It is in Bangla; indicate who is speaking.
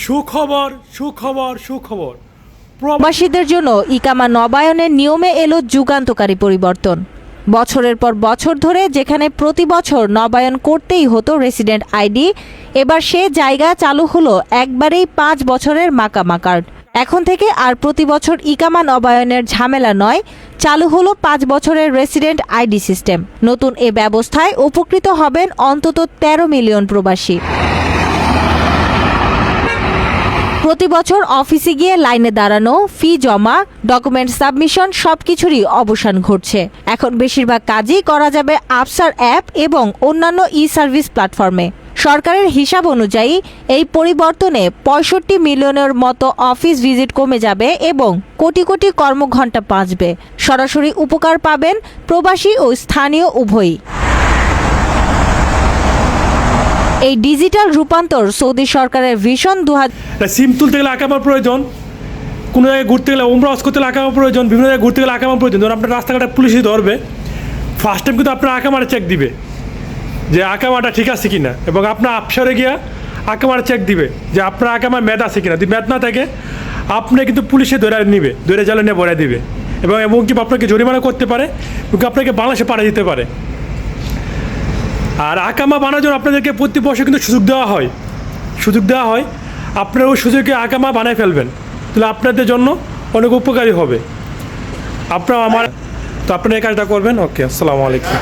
Speaker 1: সুখবর সুখবর সুখবর।
Speaker 2: প্রবাসীদের জন্য ইকামা নবায়নের নিয়মে এলো যুগান্তকারী পরিবর্তন। বছরের পর বছর ধরে যেখানে প্রতি বছর নবায়ন করতেই হতো রেসিডেন্ট আইডি, এবার সে জায়গা চালু হলো একবারেই 5 বছরের মাকামা কার্ড। এখন থেকে আর প্রতি বছর ইকামা নবায়নের ঝামেলা নয়, চালু হলো 5 বছরের রেসিডেন্ট আইডি সিস্টেম। নতুন এ ব্যবস্থায় উপকৃত হবেন অন্তত 13 মিলিয়ন প্রবাসী। প্রতি বছর অফিসে গিয়ে লাইনে দাঁড়ানো, ফি জমা, ডকুমেন্ট সাবমিশন সবকিছুরই অবসান ঘটছে। এখন বেশিরভাগ কাজই করা যাবে আফসার অ্যাপ এবং অন্যান্য ই সার্ভিস প্ল্যাটফর্মে। সরকারের হিসাব অনুযায়ী এই পরিবর্তনে 65 মিলিয়নের মতো অফিস ভিজিট কমে যাবে এবং কোটি কোটি কর্মঘণ্টা বাঁচবে। সরাসরি উপকার পাবেন প্রবাসী ও স্থানীয় উভয়ই। এই ডিজিটাল রূপান্তর সৌদি সরকারের ভিশন।
Speaker 1: সিম তুলতে গেলে আকামার প্রয়োজন, কোনো জায়গায় ঘুরতে গেলে উমরা হজ করতে গেলে আকামার প্রয়োজন, বিভিন্ন জায়গায় ঘুরতে গেলে আকামার প্রয়োজন। ধরুন আপনার রাস্তাঘাটে পুলিশে ধরবে, ফার্স্ট টাইম কিন্তু আপনার আকামার চেক দিবে যে আকামাটা ঠিক আছে কিনা, এবং আপনার আফসারে গিয়া আকামার চেক দিবে যে আপনার আকামার মেয়াদ আছে কিনা। যদি মেয়াদ না থাকে আপনি কিন্তু পুলিশে ধরে নিবে, ধরে জালে নিয়ে ভরে দিবে, এবং কি আপনাকে জরিমানা করতে পারে, এবং আপনাকে বাংলাদেশে পাঠিয়ে দিতে পারে। আর আকামা বানানোর জন্য আপনাদেরকে প্রতি বছর কিন্তু সুযোগ দেওয়া হয়। আপনারা ওই সুযোগে আকামা বানায় ফেলবেন, তাহলে আপনাদের জন্য অনেক উপকারী হবে। আপনারা তো আপনারা এই কাজটা করবেন। ওকে, আসসালামু আলাইকুম।